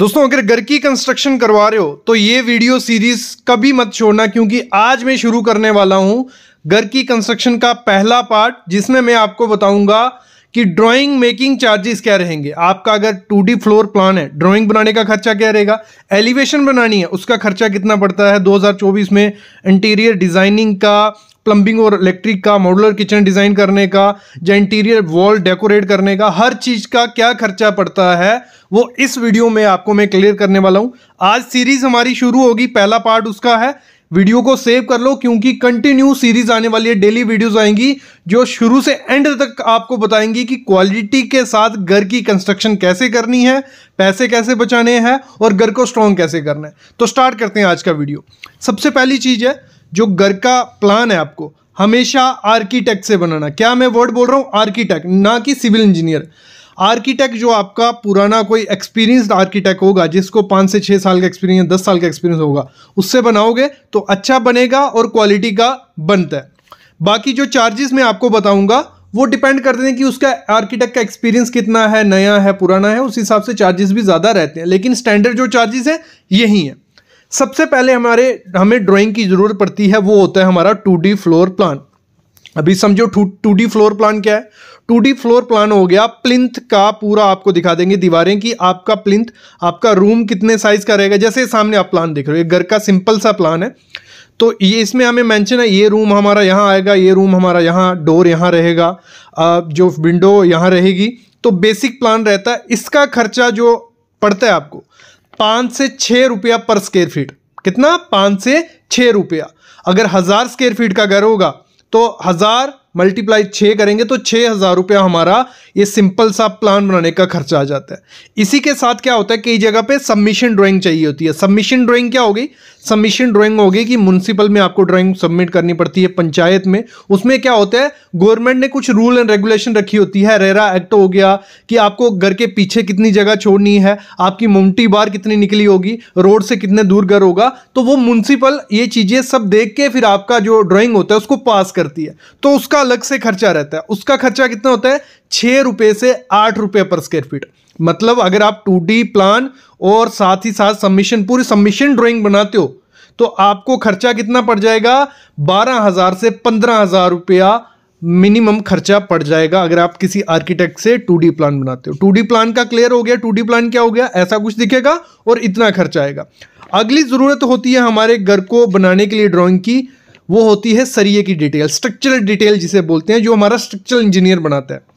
दोस्तों अगर घर की कंस्ट्रक्शन करवा रहे हो तो ये वीडियो सीरीज कभी मत छोड़ना, क्योंकि आज मैं शुरू करने वाला हूं घर की कंस्ट्रक्शन का पहला पार्ट, जिसमें मैं आपको बताऊंगा कि ड्राइंग मेकिंग चार्जेस क्या रहेंगे। आपका अगर 2D फ्लोर प्लान है, ड्राइंग बनाने का खर्चा क्या रहेगा, एलिवेशन बनानी है उसका खर्चा कितना पड़ता है 2024 में, इंटीरियर डिजाइनिंग का, प्लम्बिंग और इलेक्ट्रिक का, मॉड्यूलर किचन डिजाइन करने का या इंटीरियर वॉल डेकोरेट करने का, हर चीज का क्या खर्चा पड़ता है वो इस वीडियो में आपको मैं क्लियर करने वाला हूं। आज सीरीज हमारी शुरू होगी, पहला पार्ट उसका है। वीडियो को सेव कर लो क्योंकि कंटिन्यू सीरीज आने वाली है, डेली वीडियोस आएंगी जो शुरू से एंड तक आपको बताएंगी कि क्वालिटी के साथ घर की कंस्ट्रक्शन कैसे करनी है, पैसे कैसे बचाने हैं और घर को स्ट्रॉन्ग कैसे करना है। तो स्टार्ट करते हैं आज का वीडियो। सबसे पहली चीज है, जो घर का प्लान है आपको हमेशा आर्किटेक्ट से बनाना। क्या मैं वर्ड बोल रहा हूं, आर्किटेक्ट, ना कि सिविल इंजीनियर। आर्किटेक्ट जो आपका पुराना कोई एक्सपीरियंस्ड आर्किटेक्ट होगा, जिसको 5 से 6 साल का एक्सपीरियंस, 10 साल का एक्सपीरियंस होगा, उससे बनाओगे तो अच्छा बनेगा और क्वालिटी का बनता है। बाकी जो चार्जेस मैं आपको बताऊंगा वो डिपेंड करते हैं कि उसका आर्किटेक्ट का एक्सपीरियंस कितना है, नया है, पुराना है, उस हिसाब से चार्जेस भी ज़्यादा रहते हैं, लेकिन स्टैंडर्ड जो चार्जेस है यही है। सबसे पहले हमें ड्राइंग की ज़रूरत पड़ती है, वो होता है हमारा 2D फ्लोर प्लान। अभी समझो 2D फ्लोर प्लान क्या है। 2D फ्लोर प्लान हो गया प्लिंथ का, पूरा आपको दिखा देंगे दीवारें की, आपका प्लिंथ, आपका रूम कितने साइज का रहेगा। जैसे सामने आप प्लान देख रहे हो, ये घर का सिंपल सा प्लान है, तो ये इसमें हमें मेंशन है, ये रूम हमारा यहाँ आएगा, ये रूम हमारा यहाँ, डोर यहाँ रहेगा, जो विंडो यहाँ रहेगी। तो बेसिक प्लान रहता है। इसका खर्चा जो पड़ता है आपको 5 से 6 रुपया पर स्क्वायर फीट। कितना? 5 से 6 रुपया। अगर 1000 स्क्वायर फीट का घर होगा तो 1000 मल्टीप्लाई 6 करेंगे तो 6000 रुपया हमारा ये सिंपल सा प्लान बनाने का खर्चा आ जाता है। इसी के साथ क्या होता है, कई जगह पे सबमिशन ड्राइंग चाहिए होती है। सबमिशन ड्राइंग क्या होगी? सबमिशन ड्राइंग होगी कि म्युनिसिपल में आपको ड्राइंग सबमिट करनी पड़ती है, पंचायत में। उसमें क्या होता है, गवर्नमेंट ने कुछ रूल एंड रेगुलेशन रखी होती है। रेरा एक्ट हो गया कि आपको घर के पीछे कितनी जगह छोड़नी है, आपकी मोमटी बार कितनी निकली होगी, रोड से कितने दूर घर होगा, तो वो म्युनिसिपल ये चीजें सब देख के फिर आपका जो ड्राइंग होता है उसको पास करती है, तो उसका अलग से खर्चा रहता है। उसका खर्चा कितना होता है? 6 रुपए से 8 रुपए पर स्क्वायर फीट। मतलब अगर आप 2D प्लान और साथ ही साथ सबमिशन, पूरी सबमिशन ड्राइंग बनाते हो तो आपको खर्चा कितना पड़ जाएगा? 12,000 से 15,000 रुपया मिनिमम खर्चा पड़ जाएगा अगर आप किसी आर्किटेक्ट से 2D प्लान बनाते हो। 2D प्लान का क्लियर हो गया। 2D प्लान क्या हो गया? ऐसा कुछ दिखेगा और इतना खर्चा आएगा। अगली जरूरत होती है हमारे घर को बनाने के लिए ड्राइंग की, वो होती है सरिये की डिटेल, स्ट्रक्चरल डिटेल जिसे बोलते हैं, जो हमारा स्ट्रक्चरल इंजीनियर बनाता है।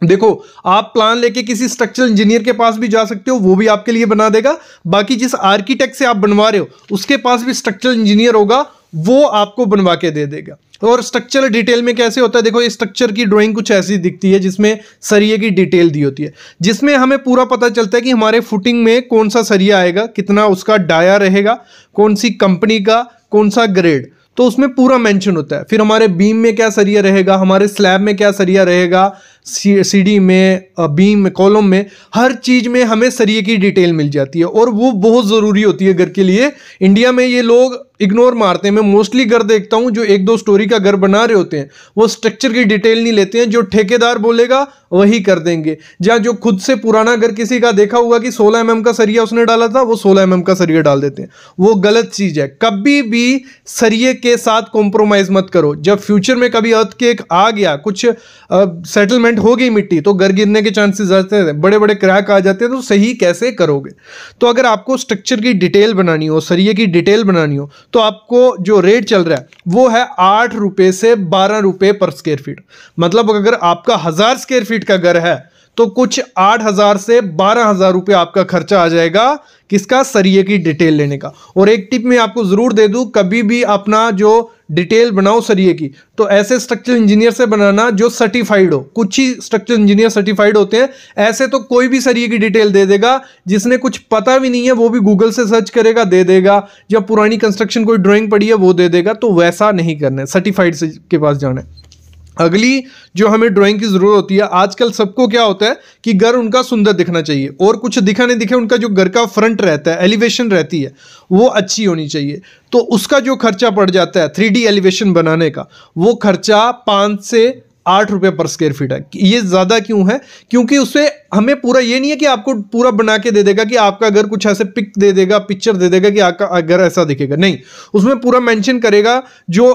देखो, आप प्लान लेके किसी स्ट्रक्चरल इंजीनियर के पास भी जा सकते हो, वो भी आपके लिए बना देगा। बाकी जिस आर्किटेक्ट से आप बनवा रहे हो उसके पास भी स्ट्रक्चरल इंजीनियर होगा, वो आपको बनवा के दे देगा। और स्ट्रक्चरल डिटेल में कैसे होता है, देखो ये स्ट्रक्चर की ड्राइंग कुछ ऐसी दिखती है जिसमें सरिये की डिटेल दी होती है, जिसमें हमें पूरा पता चलता है कि हमारे फुटिंग में कौन सा सरिया आएगा, कितना उसका डाया रहेगा, कौन सी कंपनी का, कौन सा ग्रेड, तो उसमें पूरा मेंशन होता है। फिर हमारे बीम में क्या सरिया रहेगा, हमारे स्लैब में क्या सरिया रहेगा, सीढ़ी में, बीम में, कॉलम में, हर चीज में हमें सरिये की डिटेल मिल जाती है और वो बहुत ज़रूरी होती है घर के लिए। इंडिया में ये लोग इग्नोर मारते हैं। मैं मोस्टली घर देखता हूँ जो 1-2 स्टोरी का घर बना रहे होते हैं, वो स्ट्रक्चर की डिटेल नहीं लेते हैं। जो ठेकेदार बोलेगा वही कर देंगे, या जो खुद से पुराना घर किसी का देखा होगा कि 16 mm का सरिया उसने डाला था, वो 16 mm का सरिया डाल देते हैं। वो गलत चीज है। कभी भी सरिये के साथ कॉम्प्रोमाइज मत करो। जब फ्यूचर में कभी अर्थक्वेक आ गया, कुछ सेटलमेंट हो गई मिट्टी, तो घर गिरने के चांसेस आते हैं, बड़े बड़े क्रैक आ जाते हैं, तो सही कैसे करोगे। तो अगर आपको स्ट्रक्चर की डिटेल बनानी हो, सरिये की डिटेल बनानी हो, तो आपको जो रेट चल रहा है वो है 8 रुपए से 12 रुपए पर स्क्वायर फीट। मतलब अगर आपका 1000 स्क्वायर फीट का घर है तो कुछ 8,000 से 12,000 रुपये आपका खर्चा आ जाएगा किसका? सरिये की डिटेल लेने का। और एक टिप मैं आपको जरूर दे दूं, कभी भी अपना जो डिटेल बनाओ सरिये की, तो ऐसे स्ट्रक्चरल इंजीनियर से बनाना जो सर्टिफाइड हो। कुछ ही स्ट्रक्चरल इंजीनियर सर्टिफाइड होते हैं, ऐसे तो कोई भी सरिये की डिटेल दे देगा, जिसने कुछ पता भी नहीं है वो भी गूगल से सर्च करेगा दे देगा, या पुरानी कंस्ट्रक्शन कोई ड्राइंग पड़ी है वो दे देगा। तो वैसा नहीं करना है, सर्टिफाइड से के पास जाना है। अगली जो हमें ड्राइंग की जरूरत होती है, आजकल सबको क्या होता है कि घर उनका सुंदर दिखना चाहिए, और कुछ दिखा नहीं दिखे, उनका जो घर का फ्रंट रहता है, एलिवेशन रहती है, वो अच्छी होनी चाहिए। तो उसका जो खर्चा पड़ जाता है 3D एलिवेशन बनाने का, वो खर्चा 5 से 8 रुपये पर स्क्वायर फीट है। ये ज़्यादा क्यों है? क्योंकि उससे हमें पूरा ये नहीं है कि आपको पूरा बना के दे देगा कि आपका घर कुछ ऐसे पिक दे देगा, पिक्चर दे देगा कि आपका घर ऐसा दिखेगा, नहीं, उसमें पूरा मेंशन करेगा जो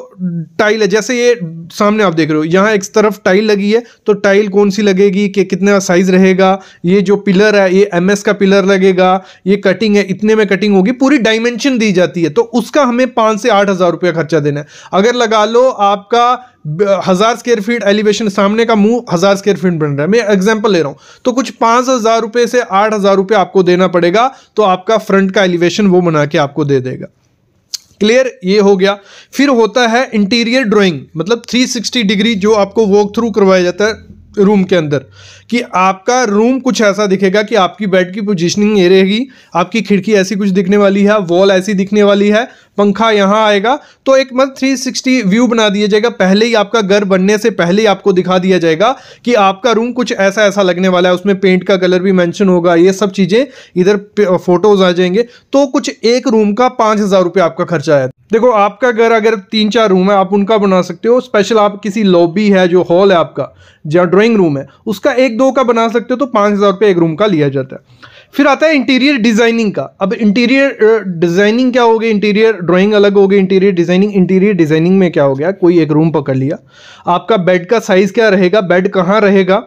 टाइल है। जैसे ये सामने आप देख रहे हो, यहाँ एक तरफ टाइल लगी है, तो टाइल कौन सी लगेगी, कि कितना साइज रहेगा, ये जो पिलर है ये MS का पिलर लगेगा, ये कटिंग है इतने में कटिंग होगी, पूरी डायमेंशन दी जाती है। तो उसका हमें 5 से 8 हज़ार रुपया खर्चा देना है। अगर लगा लो आपका 1000 स्क्वायर फीट एलिवेशन, सामने का मुंह 1000 स्क्वायर फीट बन रहा है, मैं एग्जांपल ले रहा हूं, तो कुछ 5000 रुपए से 8000 रुपए आपको देना पड़ेगा, तो आपका फ्रंट का एलिवेशन वो बना के आपको दे देगा। क्लियर, ये हो गया। फिर होता है इंटीरियर ड्राइंग, मतलब 360 डिग्री जो आपको वॉक थ्रू करवाया जाता है रूम के अंदर, कि आपका रूम कुछ ऐसा दिखेगा कि आपकी बेड की पोजीशनिंग ये रहेगी, आपकी खिड़की ऐसी कुछ दिखने वाली है, वॉल ऐसी दिखने वाली है, पंखा यहाँ आएगा, तो एक मतलब 360 व्यू बना दिया जाएगा। पहले ही आपका घर बनने से पहले ही आपको दिखा दिया जाएगा कि आपका रूम कुछ ऐसा ऐसा लगने वाला है, उसमें पेंट का कलर भी मेंशन होगा, ये सब चीज़ें इधर फोटोज आ जाएंगे। तो कुछ एक रूम का 5000 रुपये आपका खर्चा आया। देखो आपका घर अगर 3-4 रूम है, आप उनका बना सकते हो। स्पेशल आप किसी लॉबी है, जो हॉल है आपका, जहाँ ड्राइंग रूम है, उसका 1-2 का बना सकते हो, तो 5000 रुपये एक रूम का लिया जाता है। फिर आता है इंटीरियर डिजाइनिंग का। अब इंटीरियर डिजाइनिंग क्या हो गई, इंटीरियर ड्राइंग अलग हो गई, इंटीरियर डिजाइनिंग। इंटीरियर डिजाइनिंग में क्या हो गया, कोई एक रूम पकड़ लिया, आपका बेड का साइज क्या रहेगा, बेड कहाँ रहेगा,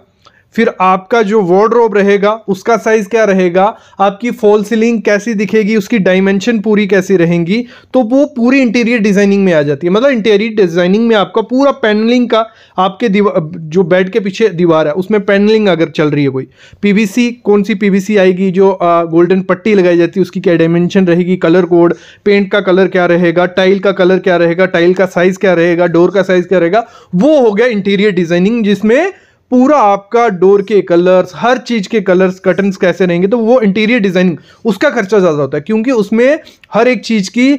फिर आपका जो वार्डरोब रहेगा उसका साइज क्या रहेगा, आपकी फॉल सीलिंग कैसी दिखेगी, उसकी डायमेंशन पूरी कैसी रहेंगी, तो वो पूरी इंटीरियर डिजाइनिंग में आ जाती है। मतलब इंटीरियर डिजाइनिंग में आपका पूरा पैनलिंग का, आपके जो बेड के पीछे दीवार है उसमें पैनलिंग अगर चल रही है, कोई PVC, कौन सी PVC आएगी, जो गोल्डन पट्टी लगाई जाती है उसकी क्या डायमेंशन रहेगी, कलर कोड, पेंट का कलर क्या रहेगा, टाइल का कलर क्या रहेगा, टाइल का साइज क्या रहेगा, डोर का साइज क्या रहेगा, वो हो गया इंटीरियर डिजाइनिंग, जिसमें पूरा आपका डोर के कलर्स, हर चीज के कलर्स, कर्टन्स कैसे रहेंगे, तो वो इंटीरियर डिजाइनिंग, उसका खर्चा ज्यादा होता है, क्योंकि उसमें हर एक चीज की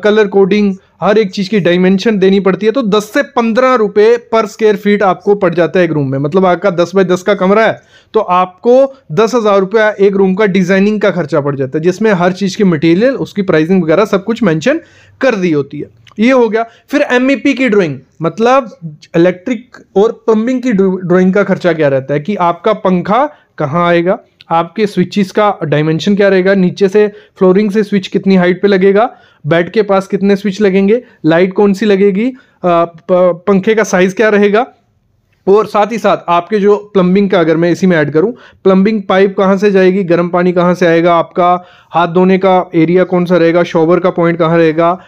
कलर कोडिंग, हर एक चीज की डायमेंशन देनी पड़ती है। तो 10 से 15 रुपए पर स्क्वायर फीट आपको पड़ जाता है एक रूम में। मतलब आपका 10 बाय 10 का कमरा है, तो आपको 10,000 रुपया एक रूम का डिजाइनिंग का खर्चा पड़ जाता है, जिसमें हर चीज की मटेरियल, उसकी प्राइसिंग वगैरह सब कुछ मेंशन कर दी होती है। ये हो गया। फिर MEP की ड्राइंग, मतलब इलेक्ट्रिक और प्लम्बिंग की ड्राइंग का खर्चा क्या रहता है, कि आपका पंखा कहाँ आएगा, आपके स्विचेस का डायमेंशन क्या रहेगा, नीचे से फ्लोरिंग से स्विच कितनी हाइट पे लगेगा, बेड के पास कितने स्विच लगेंगे, लाइट कौन सी लगेगी, पंखे का साइज क्या रहेगा, और साथ ही साथ आपके जो प्लम्बिंग का, अगर मैं इसी में ऐड करूं, प्लम्बिंग पाइप कहाँ से जाएगी, गर्म पानी कहाँ से आएगा, आपका हाथ धोने का एरिया कौन सा रहेगा, शॉवर का पॉइंट कहाँ रहेगा,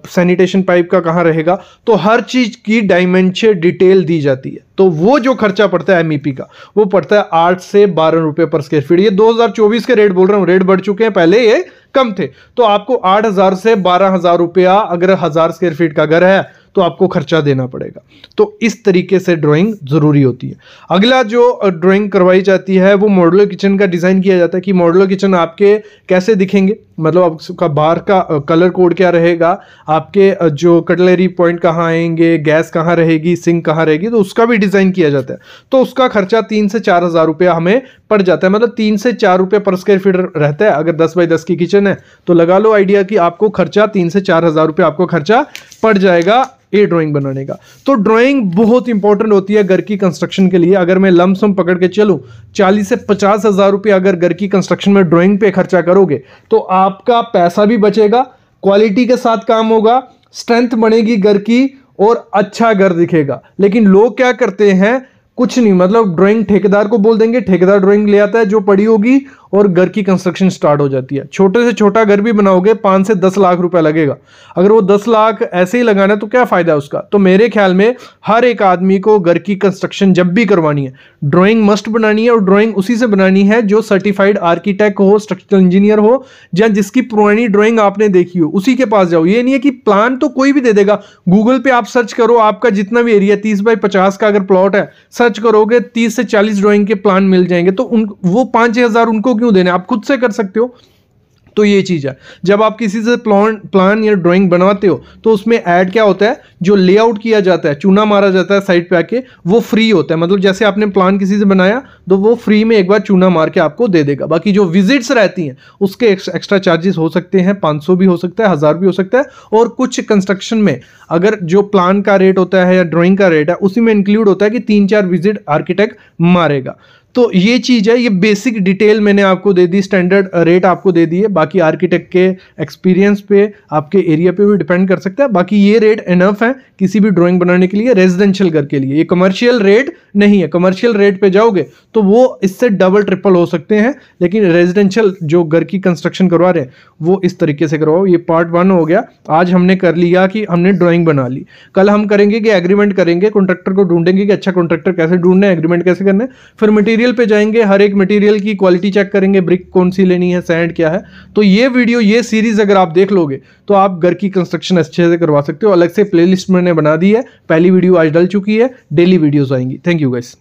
सैनिटेशन पाइप का कहाँ रहेगा, तो हर चीज़ की डायमेंशन डिटेल दी जाती है। तो वो जो खर्चा पड़ता है MEP का, वो पड़ता है 8 से 12 रुपये पर स्क्वायर फीट। ये 2024 के रेट बोल रहा हूँ, रेट बढ़ चुके हैं, पहले ये कम थे। तो आपको 8000 से 12000 रुपया, अगर 1000 स्क्वायर फीट का घर है तो आपको खर्चा देना पड़ेगा। तो इस तरीके से ड्राइंग जरूरी होती है। अगला जो ड्राइंग करवाई जाती है वो मॉड्यूलर किचन का डिजाइन किया जाता है, कि मॉड्यूलर किचन आपके कैसे दिखेंगे, मतलब आपका बाहर का कलर कोड क्या रहेगा, आपके जो कटलरी पॉइंट कहाँ आएंगे, गैस कहाँ रहेगी, सिंक कहाँ रहेगी, तो उसका भी डिजाइन किया जाता है। तो उसका खर्चा 3 से 4 हज़ार रुपया हमें पड़ जाता है। मतलब 3 से 4 रुपये पर स्क्वायर फीट रहता है। अगर 10 बाय 10 की किचन है तो लगा लो आइडिया कि आपको खर्चा 3 से 4 हज़ार रुपये आपको खर्चा पड़ जाएगा ये ड्राइंग बनाने का। तो ड्राइंग बहुत इंपॉर्टेंट होती है घर की कंस्ट्रक्शन के लिए। अगर मैं लमसम पकड़ के चलूं 40 से 50 हज़ार रुपये अगर घर की कंस्ट्रक्शन में ड्राइंग पे खर्चा करोगे तो आपका पैसा भी बचेगा, क्वालिटी के साथ काम होगा, स्ट्रेंथ बनेगी घर की और अच्छा घर दिखेगा। लेकिन लोग क्या करते हैं, कुछ नहीं, मतलब ड्राइंग ठेकेदार को बोल देंगे, ठेकेदार ड्राइंग ले आता है जो पड़ी होगी और घर की कंस्ट्रक्शन स्टार्ट हो जाती है। छोटे से छोटा घर भी बनाओगे 5 से 10 लाख रुपया लगेगा। अगर वो 10 लाख ऐसे ही लगाना है तो क्या फायदा है उसका। तो मेरे ख्याल में हर एक आदमी को घर की कंस्ट्रक्शन जब भी करवानी है ड्राइंग मस्ट बनानी है, और ड्राइंग उसी से बनानी है जो सर्टिफाइड आर्किटेक्ट हो, स्ट्रक्चरल इंजीनियर हो, या जिसकी पुरानी ड्राइंग आपने देखी हो उसी के पास जाओ। ये नहीं है कि प्लान तो कोई भी दे देगा। गूगल पे आप सर्च करो, आपका जितना भी एरिया 30 बाय 50 का अगर प्लॉट है, सर्च करोगे 30 से 40 ड्राइंग के प्लान मिल जाएंगे। तो वो 5-6 हज़ार उनको क्यों देने, आप खुद से कर सकते हो। तो ये चीज है, जब आप किसी से प्लान या ड्राइंग बनवाते हो तो उसमें ऐड क्या होता है, जो लेआउट किया जाता है, चूना मारा जाता है साइड पे आके, वो फ्री होता है। मतलब जैसे आपने प्लान किसी से बनाया तो वो फ्री में एक बार चूना मार के आपको दे देगा। बाकी जो विजिट्स रहती हैं उसके एक्स्ट्रा चार्जेस हो सकते हैं, 500 भी हो सकता है, 1000 भी हो सकता है। और कुछ कंस्ट्रक्शन में अगर जो प्लान का रेट होता है या ड्राइंग का रेट है उसी में इंक्लूड होता है कि 3-4 विजिट आर्किटेक्ट मारेगा। तो ये चीज़ है, ये बेसिक डिटेल मैंने आपको दे दी, स्टैंडर्ड रेट आपको दे दी है। बाकी आर्किटेक्ट के एक्सपीरियंस पे, आपके एरिया पे भी डिपेंड कर सकता है। बाकी ये रेट इनफ है किसी भी ड्राइंग बनाने के लिए, रेजिडेंशियल घर के लिए। ये कमर्शियल रेट नहीं है, कमर्शियल रेट पे जाओगे तो वो इससे डबल ट्रिपल हो सकते हैं, लेकिन रेजिडेंशियल जो घर की कंस्ट्रक्शन करवा रहे हैं वो इस तरीके से करवाओ। ये पार्ट 1 हो गया। आज हमने कर लिया कि हमने ड्राइंग बना ली। कल हम करेंगे कि एग्रीमेंट करेंगे, कॉन्ट्रैक्टर को ढूंढेंगे कि अच्छा कॉन्ट्रैक्टर कैसे ढूंढना है, एग्रीमेंट कैसे करना है। फिर मटेरियल पे जाएंगे, हर एक मटेरियल की क्वालिटी चेक करेंगे, ब्रिक कौन सी लेनी है, सैंड क्या है। तो ये वीडियो, ये सीरीज अगर आप देख लोगे तो आप घर की कंस्ट्रक्शन अच्छे से करवा सकते हो। अलग से प्लेलिस्ट मैंने बना दी है, पहली वीडियो आज डल चुकी है, डेली वीडियोस आएंगी। Thank you guys.